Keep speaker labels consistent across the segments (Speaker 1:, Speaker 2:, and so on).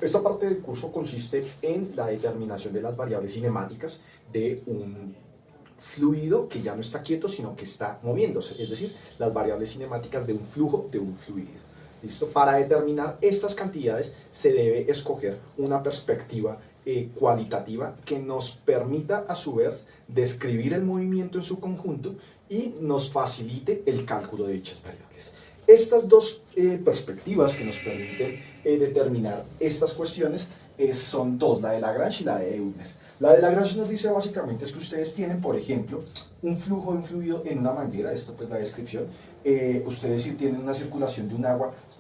Speaker 1: Esta parte del curso consiste en la determinación de las variables cinemáticas de un fluido que ya no está quieto, sino que está moviéndose, es decir, las variables cinemáticas de un flujo de un fluido. ¿Listo? Para determinar estas cantidades se debe escoger una perspectiva cualitativa que nos permita a su vez describir el movimiento en su conjunto y nos facilite el cálculo de dichas variables. Estas dos perspectivas que nos permiten determinar estas cuestiones son dos, la de Lagrange y la de Euler. La de Lagrange nos dice básicamente es que ustedes tienen, por ejemplo, un flujo de un fluido en una manguera, esto pues la descripción, ustedes sí tienen una circulación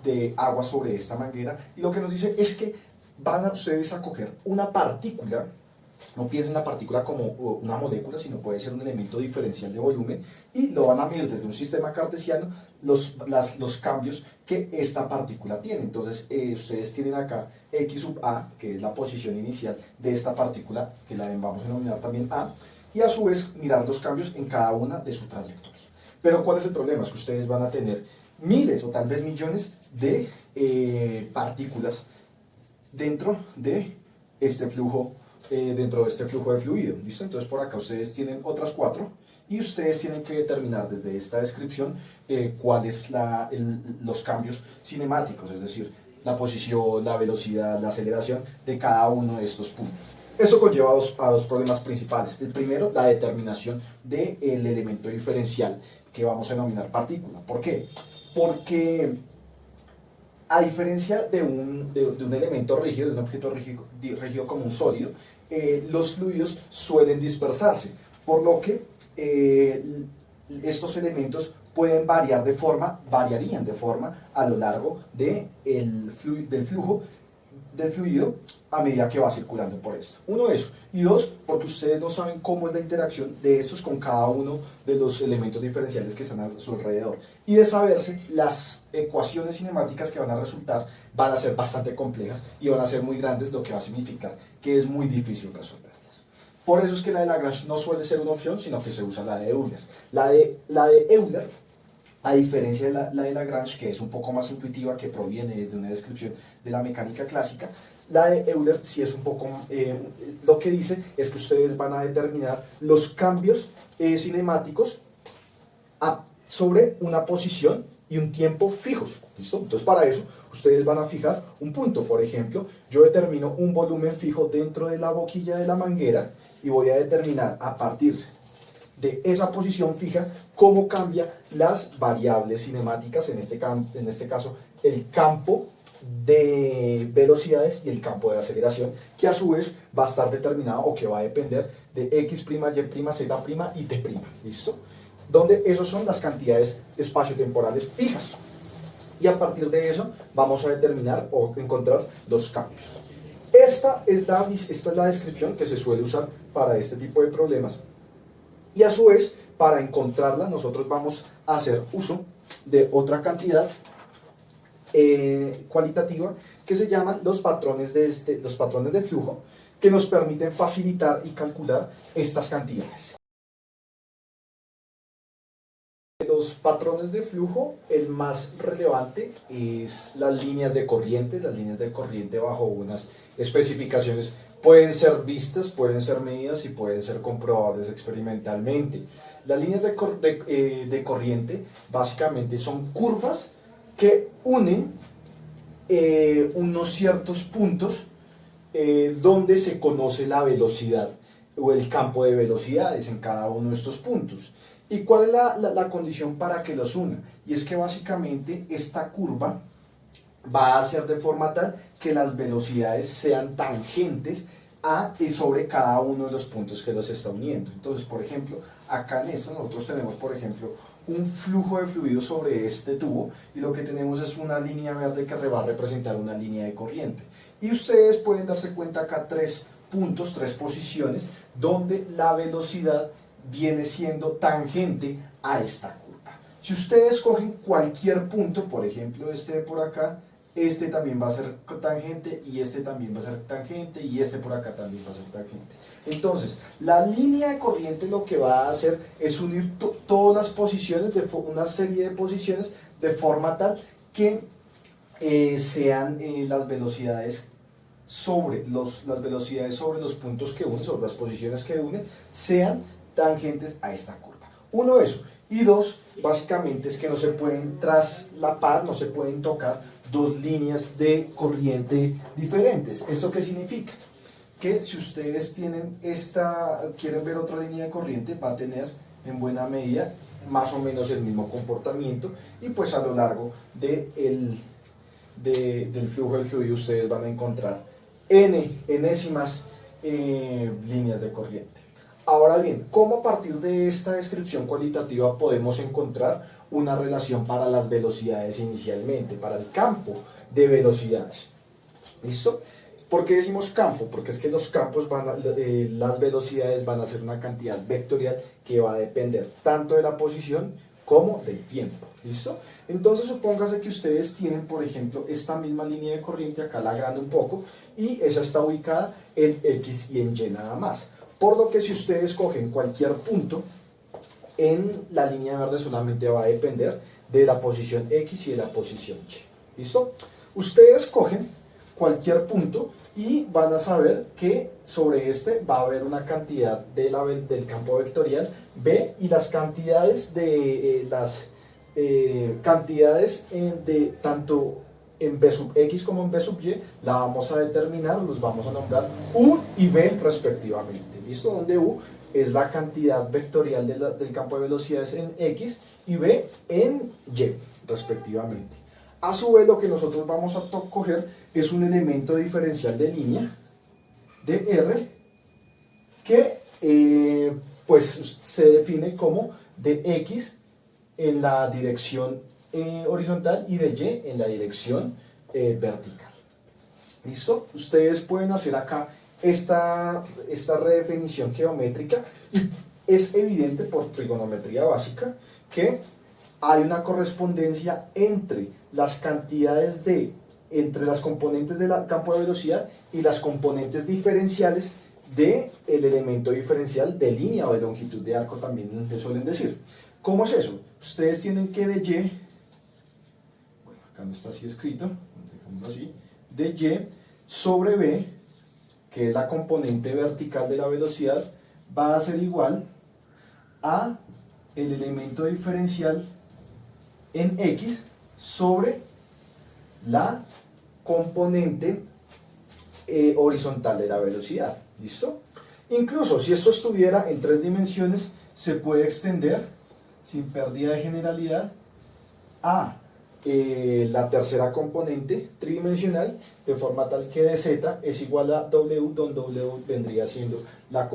Speaker 1: de agua sobre esta manguera, y lo que nos dice es que van a ustedes a coger una partícula. No piensen la partícula como una molécula, sino puede ser un elemento diferencial de volumen, y lo van a medir desde un sistema cartesiano los cambios que esta partícula tiene. Entonces ustedes tienen acá x sub a, que es la posición inicial de esta partícula, que la vamos a denominar también a, y a su vez mirar los cambios en cada una de su trayectoria. Pero ¿cuál es el problema? Es que ustedes van a tener miles o tal vez millones de partículas dentro de este flujo de fluido, ¿listo? Entonces por acá ustedes tienen otras 4 y ustedes tienen que determinar desde esta descripción cuáles los cambios cinemáticos, es decir, la posición, la velocidad, la aceleración de cada uno de estos puntos. Esto conlleva a dos problemas principales. El primero, la determinación del elemento diferencial que vamos a denominar partícula. ¿Por qué? Porque a diferencia de un elemento rígido, de un objeto rígido como un sólido, los fluidos suelen dispersarse, por lo que estos elementos variarían de forma a lo largo del flujo del fluido a medida que va circulando por esto. Uno, eso. Y dos, porque ustedes no saben cómo es la interacción de estos con cada uno de los elementos diferenciales que están a su alrededor. Y de saberse, las ecuaciones cinemáticas que van a resultar van a ser bastante complejas y van a ser muy grandes, lo que va a significar que es muy difícil resolverlas. Por eso es que la de Lagrange no suele ser una opción, sino que se usa la de Euler. La de Euler, a diferencia de la de Lagrange, que es un poco más intuitiva, que proviene desde una descripción de la mecánica clásica, la de Euler sí es un poco, lo que dice es que ustedes van a determinar los cambios cinemáticos sobre una posición y un tiempo fijos, ¿listo? Entonces para eso ustedes van a fijar un punto. Por ejemplo, yo determino un volumen fijo dentro de la boquilla de la manguera y voy a determinar a partir de esa posición fija cómo cambian las variables cinemáticas, en este caso el campo de velocidades y el campo de aceleración, que a su vez va a estar determinado o que va a depender de x', y', z' y t', ¿listo? Donde esos son las cantidades espaciotemporales fijas. Y a partir de eso vamos a determinar o encontrar los cambios. Esta es la descripción que se suele usar para este tipo de problemas. Y a su vez, para encontrarla, nosotros vamos a hacer uso de otra cantidad cualitativa que se llaman los patrones de flujo, que nos permiten facilitar y calcular estas cantidades. Los patrones de flujo, el más relevante es las líneas de corriente. Las líneas de corriente bajo unas especificaciones pueden ser vistas, pueden ser medidas y pueden ser comprobables experimentalmente. Las líneas de corriente básicamente son curvas que unen unos ciertos puntos donde se conoce la velocidad o el campo de velocidades en cada uno de estos puntos. ¿Y cuál es la condición para que los una? Y es que básicamente esta curva va a ser de forma tal que las velocidades sean tangentes a y sobre cada uno de los puntos que los está uniendo. Entonces, por ejemplo, acá en esta nosotros tenemos, por ejemplo, un flujo de fluido sobre este tubo, y lo que tenemos es una línea verde que va a representar una línea de corriente. Y ustedes pueden darse cuenta acá 3 puntos, 3 posiciones, donde la velocidad viene siendo tangente a esta curva. Si ustedes cogen cualquier punto, por ejemplo este de por acá, este también va a ser tangente, y este también va a ser tangente, y este por acá también va a ser tangente. Entonces, la línea de corriente lo que va a hacer es unir todas las posiciones, una serie de posiciones, de forma tal que sean las velocidades sobre las velocidades sobre los puntos que unen, sobre las posiciones que unen, sean tangentes a esta curva. Uno, eso. Y dos, básicamente es que no se pueden traslapar, no se pueden tocar dos líneas de corriente diferentes. ¿Esto qué significa? Que si ustedes quieren ver otra línea de corriente, va a tener en buena medida más o menos el mismo comportamiento, y pues a lo largo del flujo del fluido ustedes van a encontrar enésimas líneas de corriente. Ahora bien, ¿cómo a partir de esta descripción cualitativa podemos encontrar una relación para las velocidades inicialmente, para el campo de velocidades? ¿Listo? ¿Por qué decimos campo? Porque es que los campos las velocidades van a ser una cantidad vectorial que va a depender tanto de la posición como del tiempo. ¿Listo? Entonces supóngase que ustedes tienen, por ejemplo, esta misma línea de corriente, acá la agrando un poco, y esa está ubicada en X y en Y nada más. Por lo que si ustedes cogen cualquier punto, en la línea verde solamente va a depender de la posición X y de la posición Y. ¿Listo? Ustedes cogen cualquier punto y van a saber que sobre este va a haber una cantidad del campo vectorial B, y las cantidades de tanto en B sub X como en B sub Y la vamos a determinar, los vamos a nombrar U y B respectivamente. ¿Listo? Donde U es la cantidad vectorial del campo de velocidades en X y B en Y respectivamente. A su vez, lo que nosotros vamos a coger es un elemento diferencial de línea de R que pues se define como de X en la dirección horizontal y de Y en la dirección vertical. ¿Listo? Ustedes pueden hacer acá esta redefinición geométrica, y es evidente por trigonometría básica que hay una correspondencia entre las cantidades entre las componentes del campo de velocidad y las componentes diferenciales del elemento diferencial de línea o de longitud de arco, también le suelen decir. ¿Cómo es eso? Ustedes tienen que de Y, bueno, acá no está así escrito, dejémoslo así, de Y sobre B, que es la componente vertical de la velocidad, va a ser igual a el elemento diferencial en X sobre la componente horizontal de la velocidad. ¿Listo? Incluso si esto estuviera en 3 dimensiones, se puede extender sin pérdida de generalidad a la tercera componente tridimensional, de forma tal que dz es igual a W, donde W vendría siendo la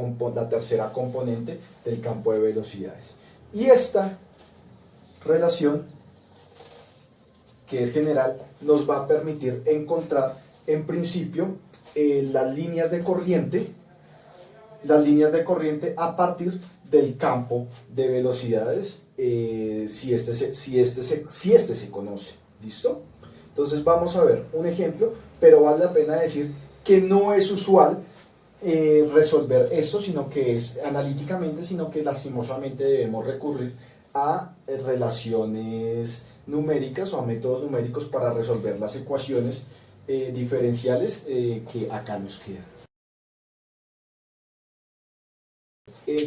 Speaker 1: tercera componente del campo de velocidades. Y esta relación, que es general, nos va a permitir encontrar en principio las líneas de corriente a partir del campo de velocidades, si este se conoce. ¿Listo? Entonces vamos a ver un ejemplo, pero vale la pena decir que no es usual resolver esto, sino que es analíticamente, sino que lastimosamente debemos recurrir a relaciones numéricas o a métodos numéricos para resolver las ecuaciones diferenciales que acá nos quedan.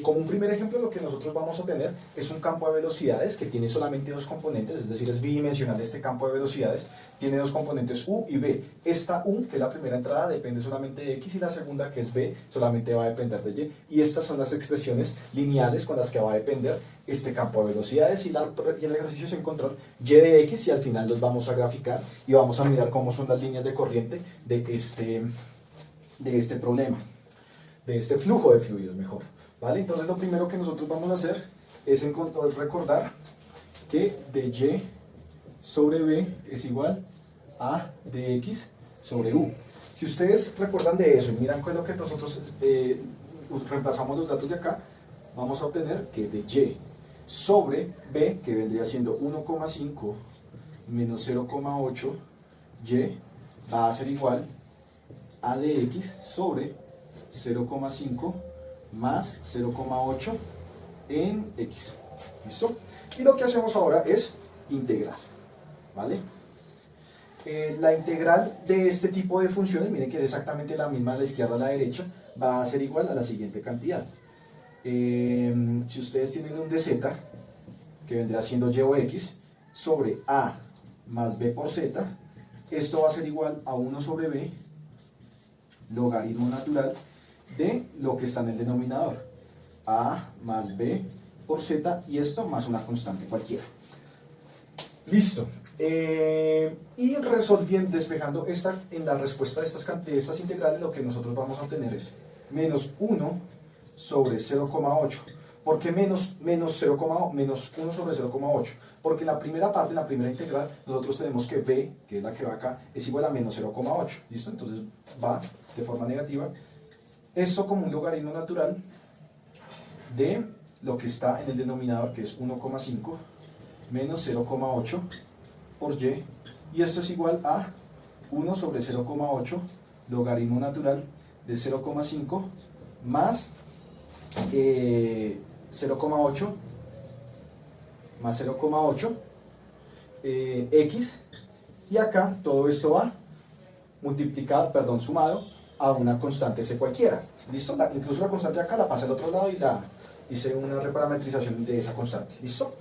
Speaker 1: Como un primer ejemplo, lo que nosotros vamos a tener es un campo de velocidades que tiene solamente dos componentes, es decir, es bidimensional este campo de velocidades, tiene dos componentes U y B. Esta U, que es la primera entrada, depende solamente de X, y la segunda, que es B, solamente va a depender de Y. Y estas son las expresiones lineales con las que va a depender este campo de velocidades, y el ejercicio es encontrar Y de X, y al final los vamos a graficar y vamos a mirar cómo son las líneas de corriente de este problema, de este flujo de fluidos, mejor. ¿Vale? Entonces lo primero que nosotros vamos a hacer es recordar que de Y sobre B es igual a dx sobre U. Si ustedes recuerdan de eso y miran con lo que nosotros reemplazamos los datos de acá, vamos a obtener que de Y sobre B, que vendría siendo 1,5 menos 0,8 Y, va a ser igual a dx sobre 0,5 más 0,8 en X. ¿Listo? Y lo que hacemos ahora es integrar. ¿Vale? La integral de este tipo de funciones, miren que es exactamente la misma de la izquierda a la derecha, va a ser igual a la siguiente cantidad. Si ustedes tienen un dz, que vendrá siendo y o x, sobre a más b por z, esto va a ser igual a 1 sobre b, logaritmo natural de lo que está en el denominador, a más b por z, y esto más una constante cualquiera. Listo. Y resolviendo, despejando en la respuesta de estas integrales, lo que nosotros vamos a obtener es menos 1 sobre 0,8. ¿Por qué menos 1 sobre 0,8? Porque en la primera parte, en la primera integral, nosotros tenemos que b, que es la que va acá, es igual a menos 0,8. ¿Listo? Entonces va de forma negativa. Esto como un logaritmo natural de lo que está en el denominador, que es 1,5 menos 0,8 por y, y esto es igual a 1 sobre 0,8 logaritmo natural de 0,5 más 0,8 más 0,8 x, y acá todo esto va multiplicado, perdón, sumado a una constante c cualquiera. ¿Listo? Incluso la constante de acá la pasa al otro lado y la hice una reparametrización de esa constante. ¿Listo?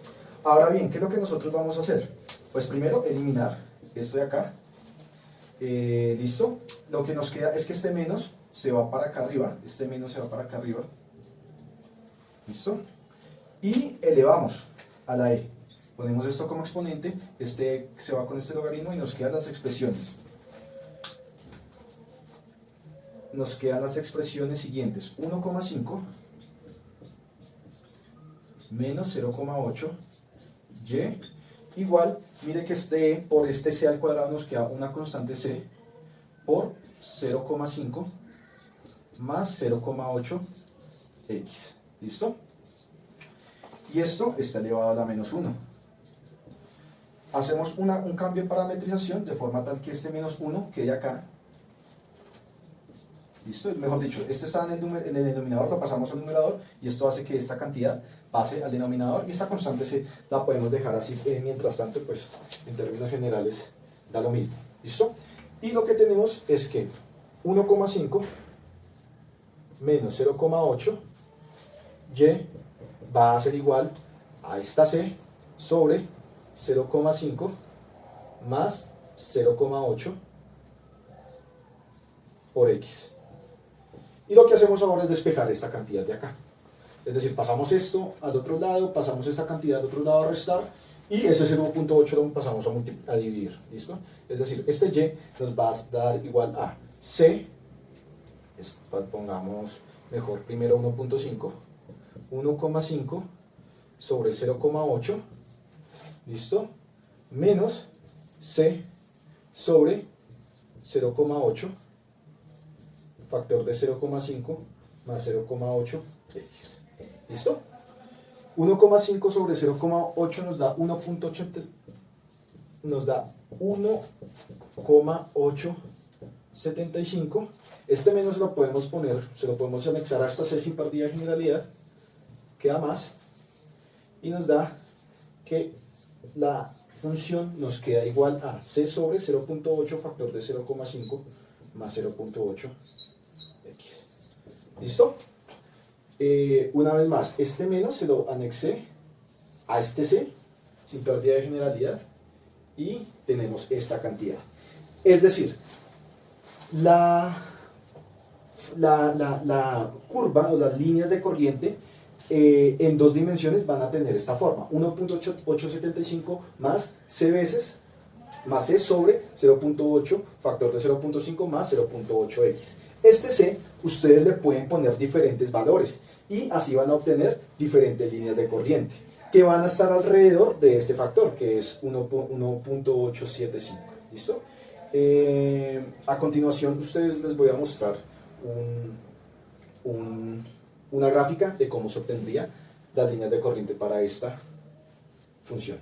Speaker 1: Ahora bien, ¿qué es lo que nosotros vamos a hacer? Pues primero eliminar esto de acá. ¿Listo? Lo que nos queda es que este menos se va para acá arriba. Este menos se va para acá arriba. ¿Listo? Y elevamos a la e. Ponemos esto como exponente. Este se va con este logaritmo y nos quedan las expresiones. Nos quedan las expresiones siguientes. 1,5 menos 0,8 y igual, mire que por este c al cuadrado nos queda una constante c por 0,5 más 0,8 x. ¿Listo? Y esto está elevado a la menos 1. Hacemos un cambio en parametrización de forma tal que este menos 1 quede acá. ¿Listo? Mejor dicho, este está en el denominador, lo pasamos al numerador y esto hace que esta cantidad pase al denominador, y esta constante c la podemos dejar así. Mientras tanto, pues en términos generales da lo mismo. ¿Listo? Y lo que tenemos es que 1,5 menos 0,8 y va a ser igual a esta c sobre 0,5 más 0,8 por x. Y lo que hacemos ahora es despejar esta cantidad de acá. Es decir, pasamos esto al otro lado, pasamos esta cantidad al otro lado a restar, y ese 0,8 lo pasamos a dividir. ¿Listo? Es decir, este y nos va a dar igual a c, pongamos mejor primero 1,5, 1,5 sobre 0,8, ¿listo? Menos c sobre 0,8, factor de 0,5 más 0,8 x. ¿Listo? 1,5 sobre 0,8 nos da 1,875. Este menos se lo podemos anexar a esta c sin pérdida de generalidad, queda más, y nos da que la función nos queda igual a c sobre 0,8 factor de 0,5 más 0,8 x. ¿Listo? Una vez más, este menos se lo anexé a este c sin pérdida de generalidad y tenemos esta cantidad. Es decir, la curva o las líneas de corriente en dos dimensiones van a tener esta forma: 1,875 más c veces más c sobre 0,8 factor de 0,5 más 0,8x. Este c ustedes le pueden poner diferentes valores y así van a obtener diferentes líneas de corriente que van a estar alrededor de este factor, que es 1,875. ¿Listo? A continuación ustedes les voy a mostrar una gráfica de cómo se obtendría las líneas de corriente para esta función.